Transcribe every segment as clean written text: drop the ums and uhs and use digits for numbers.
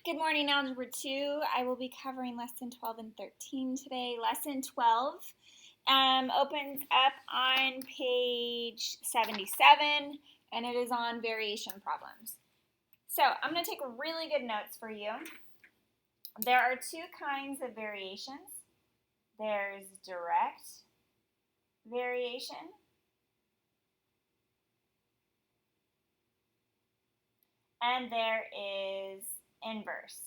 Good morning, Algebra 2. I will be covering Lesson 12 and 13 today. Lesson 12 opens up on page 77, and it is on variation problems. So I'm going to take really good notes for you. There are two kinds of variations. There's direct variation and there is inverse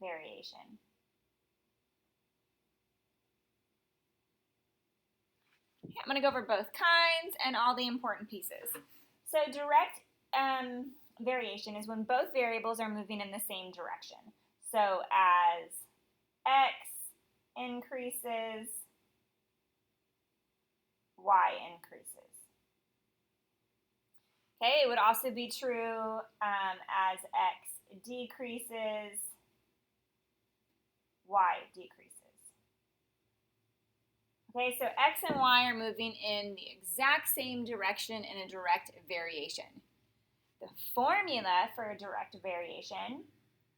variation. Okay, I'm going to go over both kinds and all the important pieces. So direct variation is when both variables are moving in the same direction. So as x increases, y increases. Okay, it would also be true as x decreases, y decreases. Okay, so x and y are moving in the exact same direction in a direct variation. The formula for a direct variation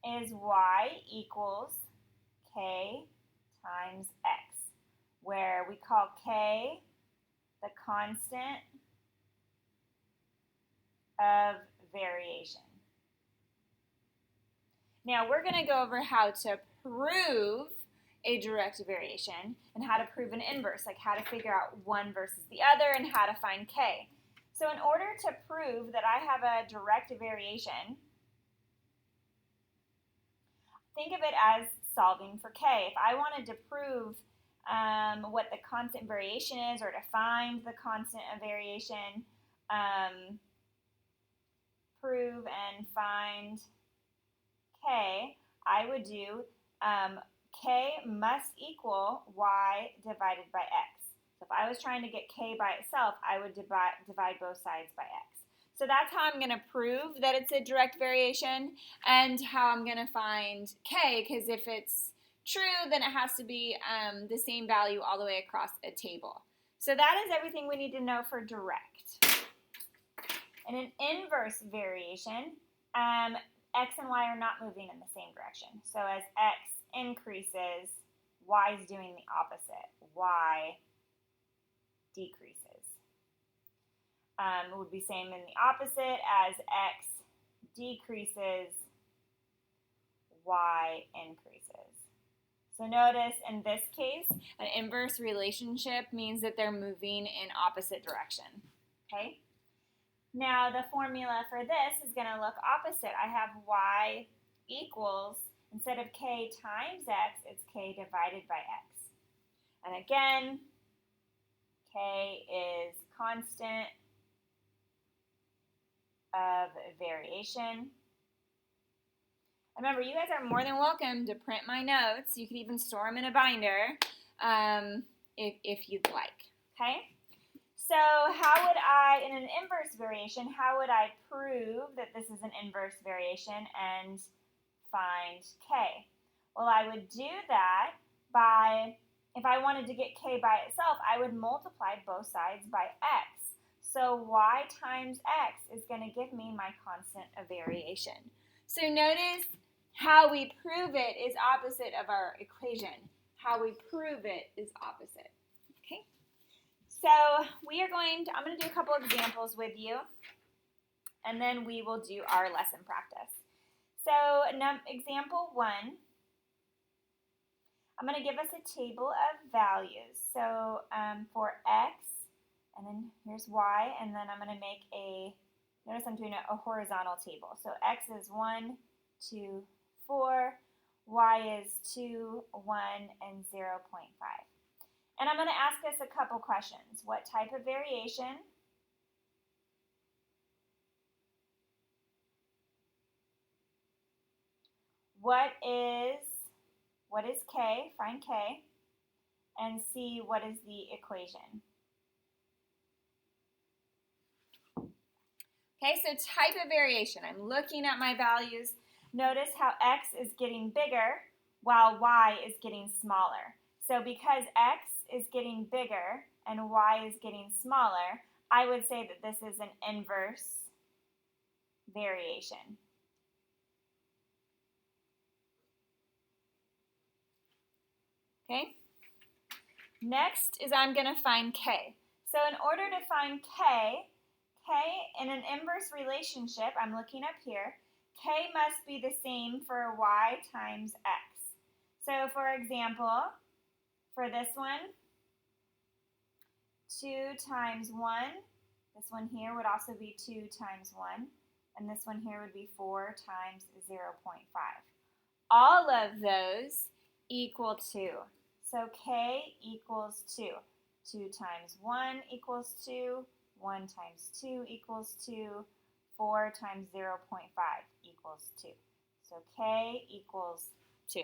is y equals k times x, where we call k the constant of variation. Now we're going to go over how to prove a direct variation and how to prove an inverse, like how to figure out one versus the other and how to find k. So in order to prove that I have a direct variation, think of it as solving for k. If I wanted to prove what the constant variation is, or to find the constant of variation, prove and find k, I would do k must equal y divided by x. So if I was trying to get k by itself, I would divide both sides by x. So that's how I'm going to prove that it's a direct variation and how I'm going to find k, because if it's true, then it has to be the same value all the way across a table. So that is everything we need to know for direct. In an inverse variation, x and y are not moving in the same direction. So as x increases, y is doing the opposite. Y decreases. It would be same in the opposite. As x decreases, y increases. So notice in this case, an inverse relationship means that they're moving in opposite direction. Okay? Now the formula for this is going to look opposite. I have y equals, instead of k times x, it's k divided by x. And again, k is constant of variation. Remember, you guys are more than welcome to print my notes. You can even store them in a binder if you'd like. Okay? So how would I, in an inverse variation, how would I prove that this is an inverse variation and find k? Well, I would do that by, if I wanted to get k by itself, I would multiply both sides by x. So y times x is going to give me my constant of variation. So notice how we prove it is opposite of our equation. How we prove it is opposite. Okay? So I'm going to do a couple examples with you, and then we will do our lesson practice. So example 1, I'm going to give us a table of values. So for x, and then here's y, and then I'm going to make notice I'm doing a horizontal table. So x is 1, 2, 4, y is 2, 1, and 0.5. And I'm going to ask us a couple questions. What type of variation? What is k? Find k. And C, what is the equation? Okay, so type of variation. I'm looking at my values. Notice how x is getting bigger while y is getting smaller. So because x is getting bigger and y is getting smaller, I would say that this is an inverse variation. Okay? Next is I'm going to find k. So in order to find k in an inverse relationship, I'm looking up here, k must be the same for y times x. So for example, for this one, 2 times 1, this one here would also be 2 times 1, and this one here would be 4 times 0.5. All of those equal 2. So k equals 2. 2 times 1 equals 2. 1 times 2 equals 2. 4 times 0.5 equals 2. So k equals 2.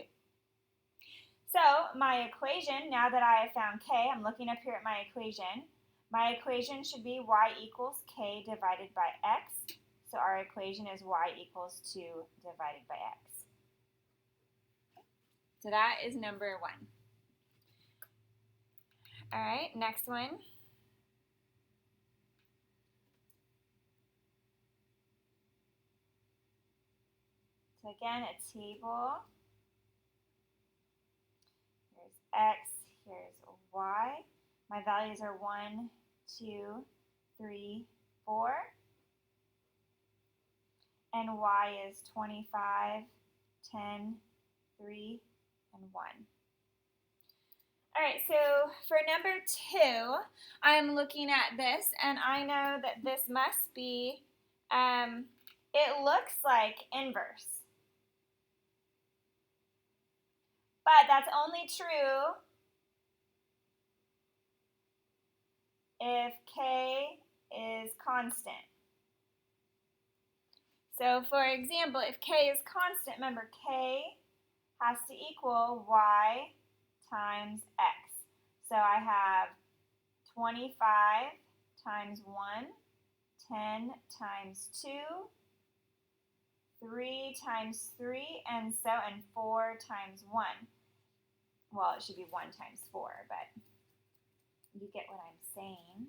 So my equation, now that I have found k, I'm looking up here at my equation. My equation should be y equals k divided by x. So our equation is y equals 2 divided by x. So that is number 1. All right, next one. So again, a table. Here's x, here's y. My values are 1, 2, 3, 4. And y is 25, 10, 3, and 1. All right, so for number 2, I'm looking at this, and I know that this must be, it looks like inverse. But that's only true if k is constant. So for example, if k is constant, remember k has to equal y times x. So I have 25 times 1, 10 times 2, 3 times 3, and 4 times 1. Well, it should be 1 times 4, but you get what I'm saying.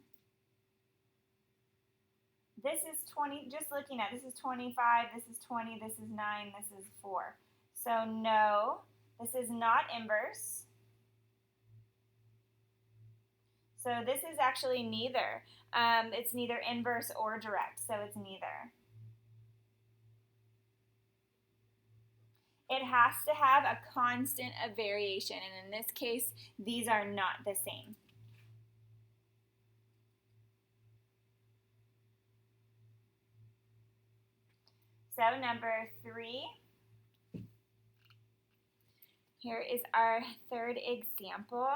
This is 20, just looking at, this is 25, this is 20, this is 9, this is 4. So no, this is not inverse. So this is actually neither. It's neither inverse or direct, so it's neither. It has to have a constant of variation, and in this case, these are not the same. So number 3, here is our third example.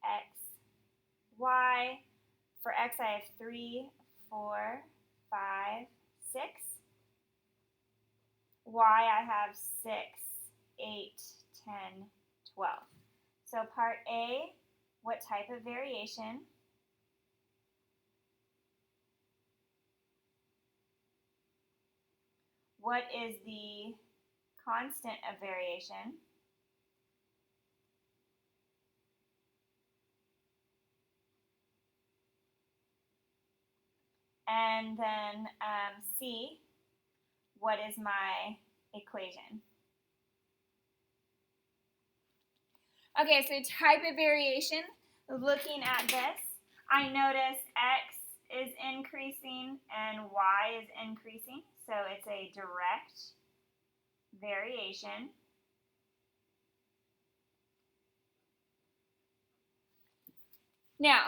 X, y. For x, I have 3, 4, 5, 6. Y, I have 6, 8, 10, 12. So part A, what type of variation? What is the constant of variation? And then C, what is my equation? Okay, so type of variation, looking at this, I notice X is increasing and Y is increasing, so it's a direct variation. Now,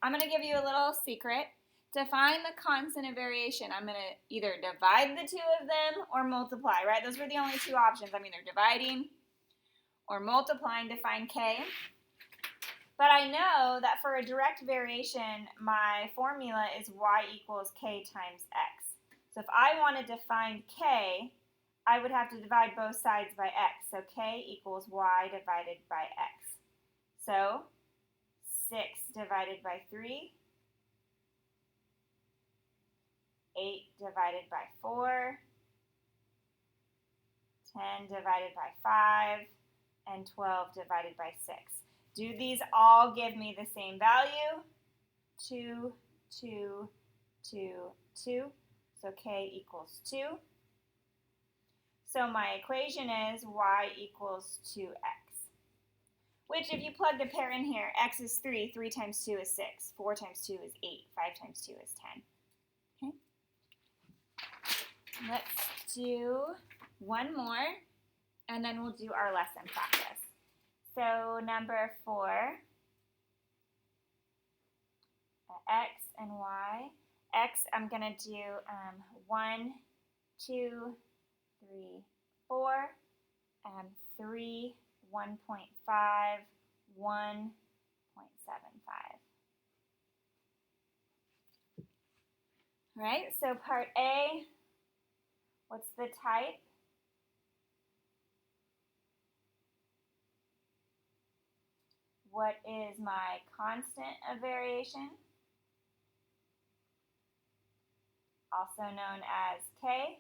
I'm going to give you a little secret. To find the constant of variation, I'm going to either divide the two of them or multiply, right? Those were the only two options. I'm either dividing or multiplying to find k. But I know that for a direct variation, my formula is y equals k times x. So if I wanted to find k, I would have to divide both sides by x. So k equals y divided by x. So 6 divided by 3, 8 divided by 4, 10 divided by 5, and 12 divided by 6. Do these all give me the same value? 2, 2, 2, 2. So k equals 2. So my equation is y equals 2x. Which, if you plug the pair in here, x is 3, 3 times 2 is 6, 4 times 2 is 8, 5 times 2 is 10. Okay. Let's do one more, and then we'll do our lesson practice. So number 4, x and y. X, I'm going to do 1, 2, 3, 4, 3, 1.5, 1.75. All right, so part A, what's the type? What is my constant of variation? Also known as K.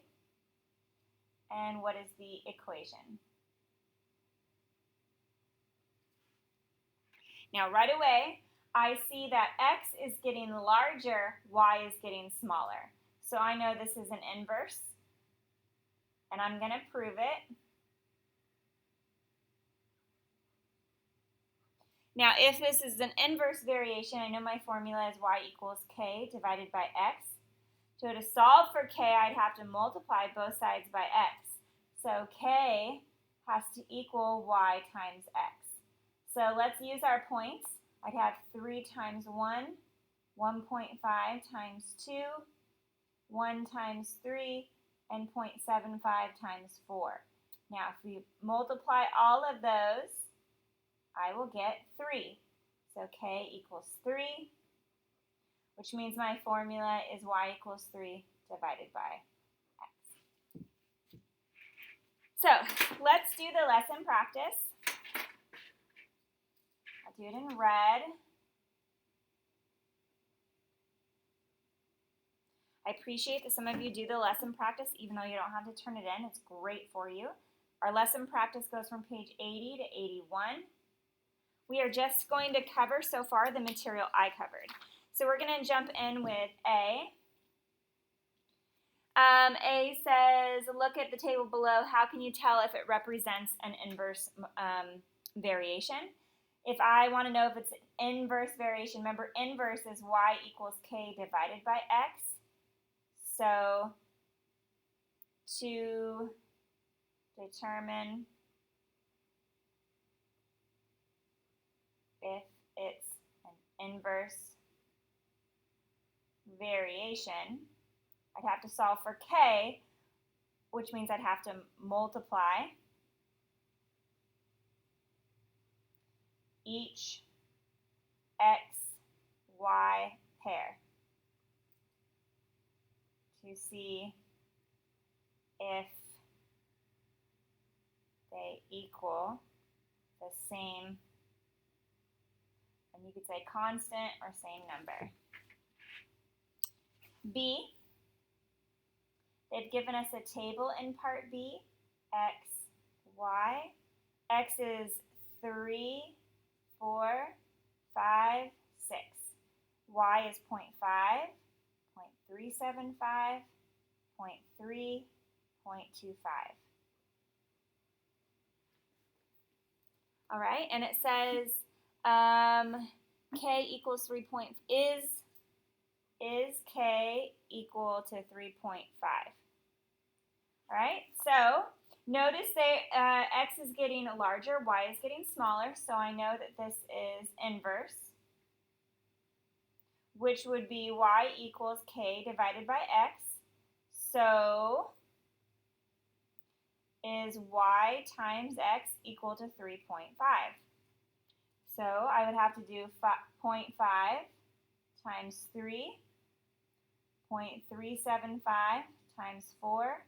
And what is the equation? Now right away, I see that x is getting larger, y is getting smaller. So I know this is an inverse, and I'm going to prove it. Now if this is an inverse variation, I know my formula is y equals k divided by x. So to solve for k, I'd have to multiply both sides by x. So k has to equal y times x. So let's use our points. I'd have 3 times 1, 1.5 times 2, 1 times 3, and 0.75 times 4. Now if we multiply all of those, I will get 3. So k equals 3, which means my formula is y equals 3 divided by x. So let's do the lesson practice. I'll do it in red. I appreciate that some of you do the lesson practice even though you don't have to turn it in. It's great for you. Our lesson practice goes from page 80 to 81. We are just going to cover so far the material I covered. So we're going to jump in with A. A says, look at the table below. How can you tell if it represents an inverse variation? If I want to know if it's an inverse variation, remember inverse is y equals k divided by x. So to determine if it's an inverse variation, I'd have to solve for k, which means I'd have to multiply each x, y pair to see if they equal the same, and you could say constant or same number. B, they've given us a table in part B, x, y. X is 3, 4, 5, 6. Y is 0.5, 0.375, 0.3, 0.25. All right, and it says k equals 3. Is k equal to 3.5? All right, so notice that x is getting larger, y is getting smaller, so I know that this is inverse, which would be y equals k divided by x. So is y times x equal to 3.5? So I would have to do 0.5 times 3, 0.375 times 4,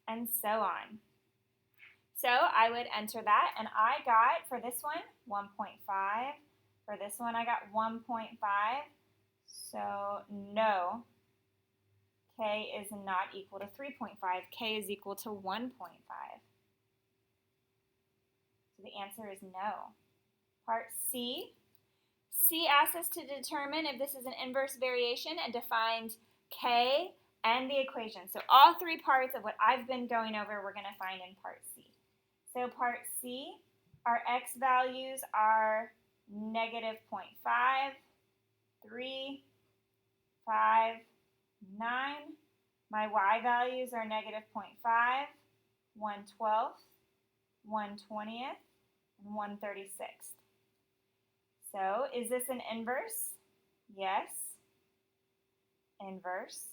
and so on. So I would enter that, and I got, for this one, 1.5. For this one, I got 1.5. So no, k is not equal to 3.5. K is equal to 1.5. So the answer is no. Part C. C asks us to determine if this is an inverse variation and defined k and the equation. So all three parts of what I've been going over, we're going to find in part C. So part C, our x values are negative 0.5, 3, 5, 9. My y values are negative 0.5, 1/12, 1/20th, and 1/36. So is this an inverse? Yes. Inverse.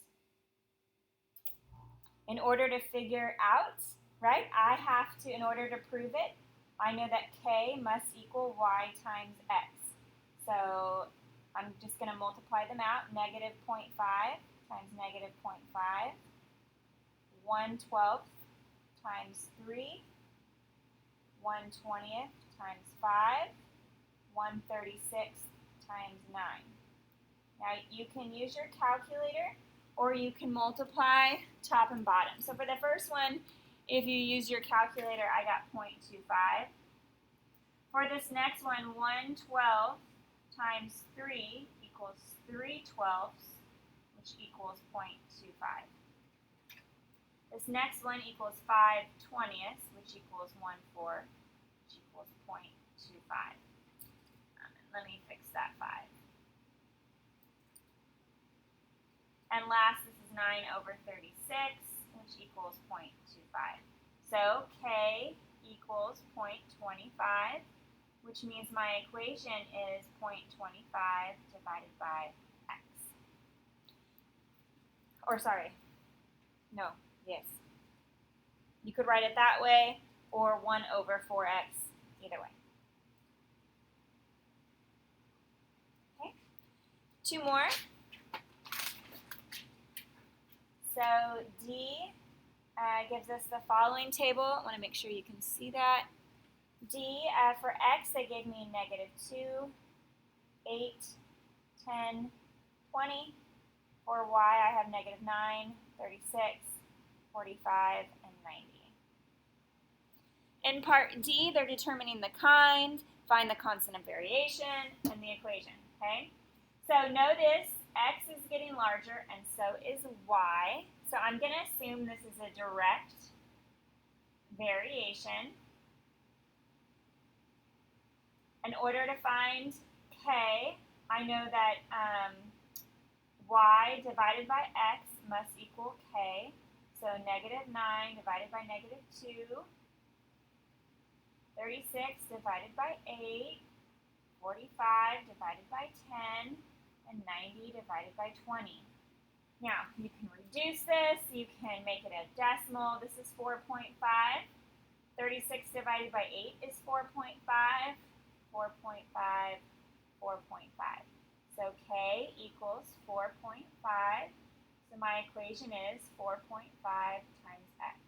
In order to figure out, right, I have to, in order to prove it, I know that k must equal y times x. So I'm just going to multiply them out. Negative 0.5 times negative 0.5. 1/12 times 3. 1/20th times 5. 1/36 times 9. Now you can use your calculator or you can multiply top and bottom. So for the first one, if you use your calculator, I got 0.25. For this next one, 1/12 times 3 equals 3/12, which equals 0.25. This next one equals 5/20, which equals 1/4, which equals 0.25. Let me fix that 5. And last, this is 9/36, which equals 0.25. So k equals 0.25, which means my equation is 0.25 divided by x. Or sorry, no, yes. You could write it that way or 1/4x, either way. Okay, 2 more. So D gives us the following table. I want to make sure you can see that. D, for x, they gave me negative 2, 8, 10, 20. For y, I have negative 9, 36, 45, and 90. In part D, they're determining the kind, find the constant of variation, and the equation. Okay? So notice x is getting larger, and so is y. So I'm going to assume this is a direct variation. In order to find k, I know that y divided by x must equal k. So negative 9 divided by negative 2, 36 divided by 8, 45 divided by 10, and 90 divided by 20. Now, you can reduce this, you can make it a decimal. This is 4.5. 36 divided by 8 is 4.5. 4.5, 4.5. So k equals 4.5. So my equation is 4.5 times x.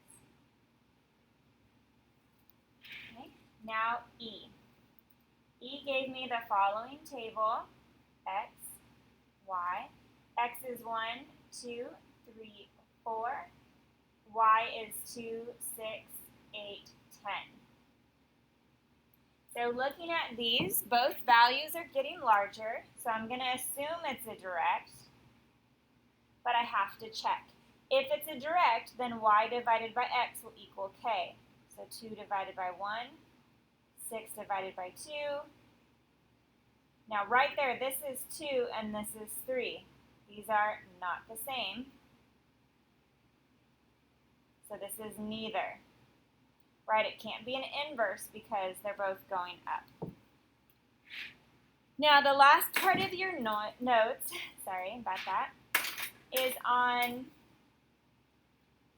Okay. Now E. E gave me the following table. X, y. X is 1, 2, 3, 4. Y is 2, 6, 8, 10. So looking at these, both values are getting larger, so I'm going to assume it's a direct, but I have to check. If it's a direct, then y divided by x will equal k. So 2 divided by 1, 6 divided by 2. Now right there, this is 2 and this is 3. These are not the same. So this is neither. Right, it can't be an inverse because they're both going up. Now the last part of your notes, sorry about that, is on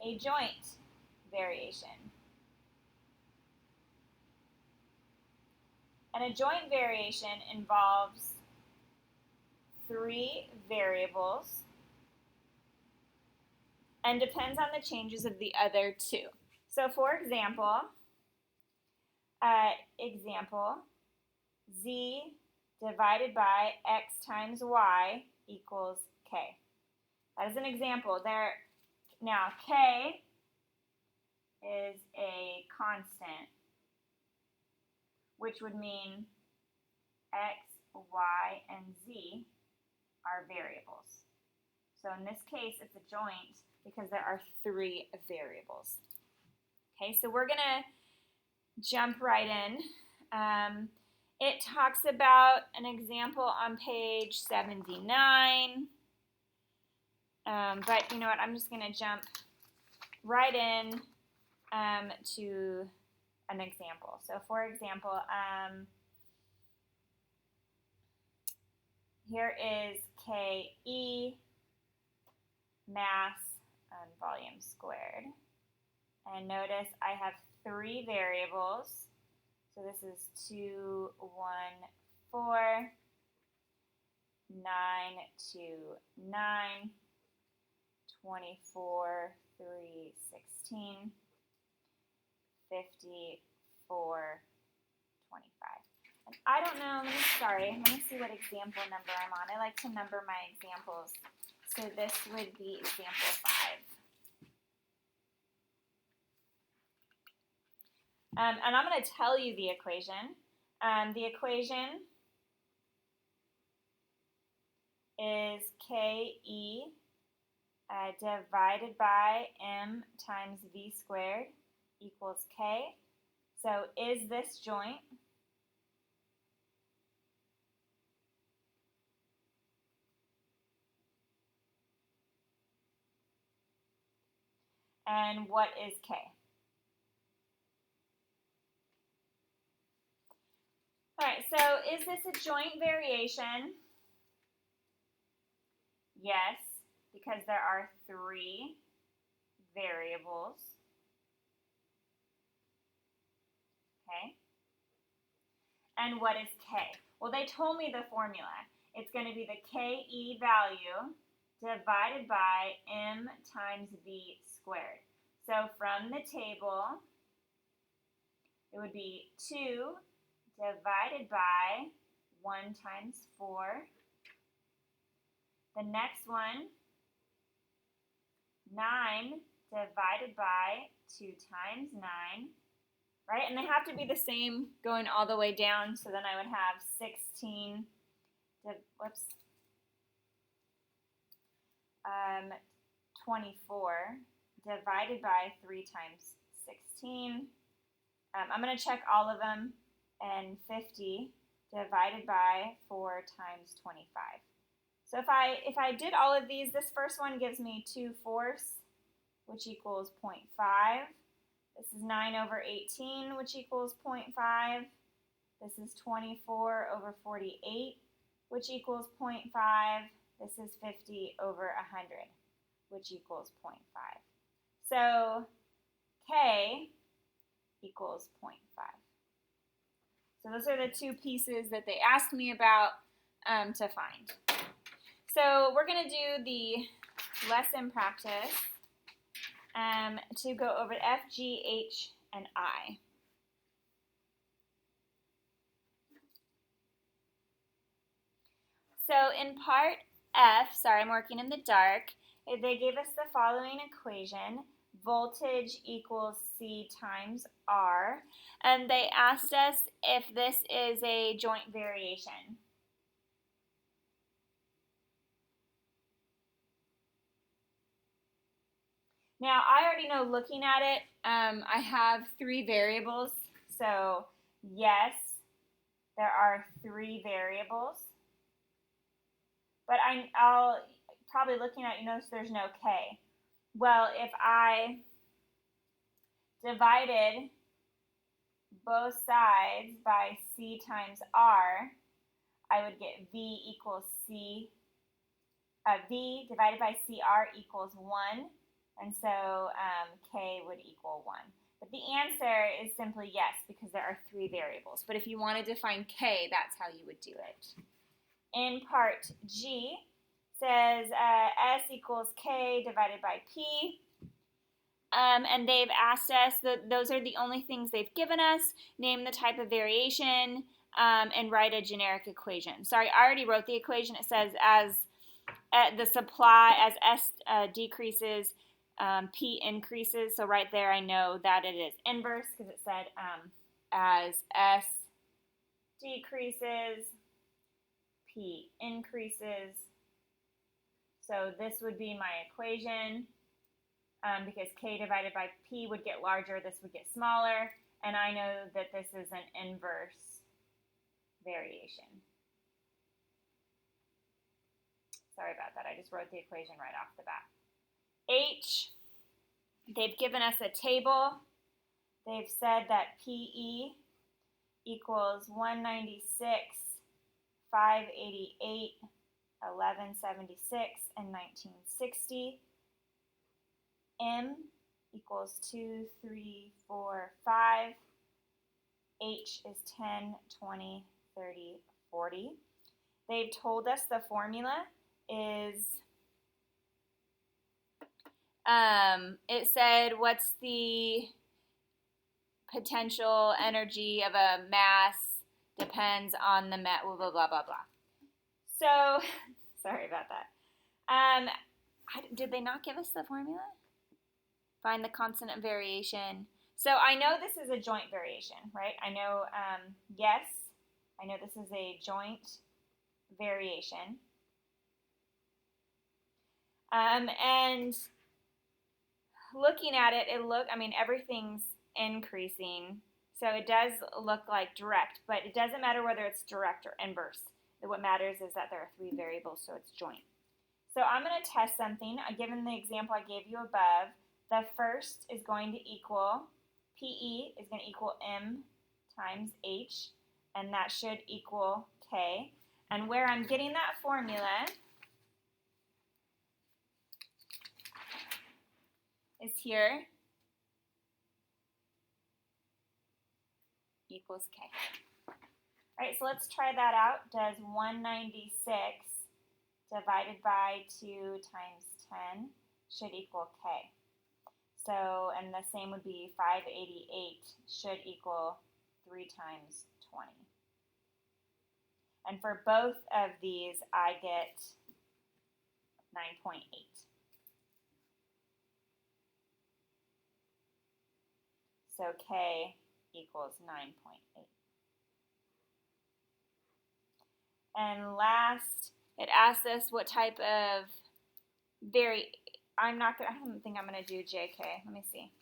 a joint variation. And a joint variation involves 3 variables and depends on the changes of the other 2. So for example, z divided by x times y equals k. That is an example. Now k is a constant, which would mean x, y, and z are variables. So in this case, it's a joint because there are 3 variables. Okay, so we're going to jump right in. It talks about an example on page 79. But you know what, I'm just going to jump right in to an example. So for example, here is KE mass and volume squared. And notice I have 3 variables. So this is 2, 1, 4, 9, 2, 9, 24, 3, 16, 54, 25. And I don't know, let me see what example number I'm on. I like to number my examples. So this would be example 5. And I'm going to tell you the equation. The equation is KE divided by M times V squared equals K. So is this joint? And what is K? All right, so is this a joint variation? Yes, because there are 3 variables. Okay. And what is K? Well, they told me the formula. It's going to be the KE value divided by M times V squared. So from the table, it would be 2 divided by 1 times 4. The next one, 9 divided by 2 times 9. Right? And they have to be the same going all the way down. So then I would have 16, 24 divided by 3 times 16. I'm going to check all of them. And 50 divided by 4 times 25. So if I did all of these, this first one gives me 2/4, which equals 0.5. This is 9 over 18, which equals 0.5. This is 24 over 48, which equals 0.5. This is 50 over 100, which equals 0.5. So K equals 0.5. So those are the 2 pieces that they asked me about to find. So we're going to do the lesson practice to go over F, G, H, and I. So in part F, sorry, I'm working in the dark, they gave us the following equation. Voltage equals C times R. And they asked us if this is a joint variation. Now, I already know looking at it, I have 3 variables. So, yes, there are 3 variables. But I'll probably looking at it, you notice there's no K. Well, if I divided both sides by C times R, I would get V equals C. V divided by CR equals 1. And so K would equal 1. But the answer is simply yes, because there are 3 variables. But if you wanted to find K, that's how you would do it. In part G, says S equals K divided by P. And they've asked us, those are the only things they've given us. Name the type of variation and write a generic equation. Sorry, I already wrote the equation. It says as the supply, as S decreases, P increases. So right there I know that it is inverse because it said as S decreases, P increases. So this would be my equation because k divided by p would get larger, this would get smaller, and I know that this is an inverse variation. Sorry about that, I just wrote the equation right off the bat. H, they've given us a table. They've said that PE equals 196, 588, 1176, and 1960. M equals 2, 3, 4, 5. H is 10, 20, 30, 40. They've told us the formula is, it said what's the potential energy of a mass depends on the blah, blah, blah, blah, blah. So, sorry about that. Did they not give us the formula? Find the constant of variation. So I know this is a joint variation, right? I know, yes, I know this is a joint variation. And looking at it, everything's increasing. So it does look like direct, but it doesn't matter whether it's direct or inverse. What matters is that there are 3 variables, so it's joint. So I'm going to test something. Given the example I gave you above, the first is going to equal, PE is going to equal M times H, and that should equal K. And where I'm getting that formula is here, equals K. All right, so let's try that out. Does 196 divided by 2 times 10 should equal K? So, and the same would be 588 should equal 3 times 20. And for both of these, I get 9.8. So K equals 9.8. And last, it asks us what type of I don't think I'm going to do JK. Let me see.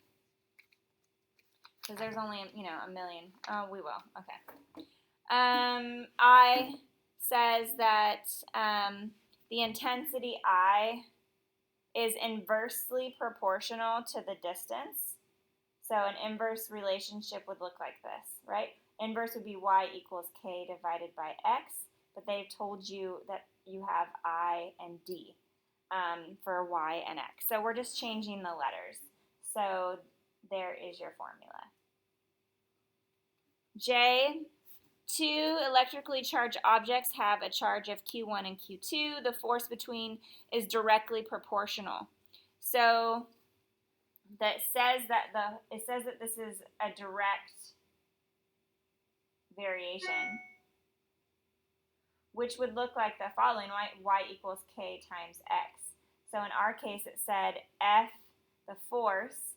Because there's only, a million. Oh, we will. Okay. I says that the intensity I is inversely proportional to the distance. So an inverse relationship would look like this, right? Inverse would be y equals k divided by x, but they've told you that you have I and D for y and x. So we're just changing the letters. So there is your formula. J, 2 electrically charged objects have a charge of Q1 and Q2. The force between is directly proportional. So that says that this is a direct variation, which would look like the following: y equals k times x. So in our case, it said F, the force,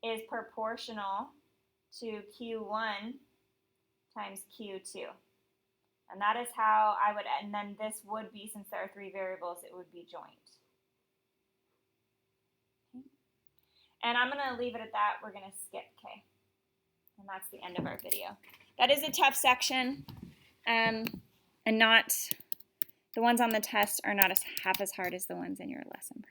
is proportional to Q1 times Q2. And that is how I would, and then this would be, since there are 3 variables, it would be joint. And I'm going to leave it at that. We're going to skip K. And that's the end of our video. That is a tough section, and not, the ones on the test are not half as hard as the ones in your lesson.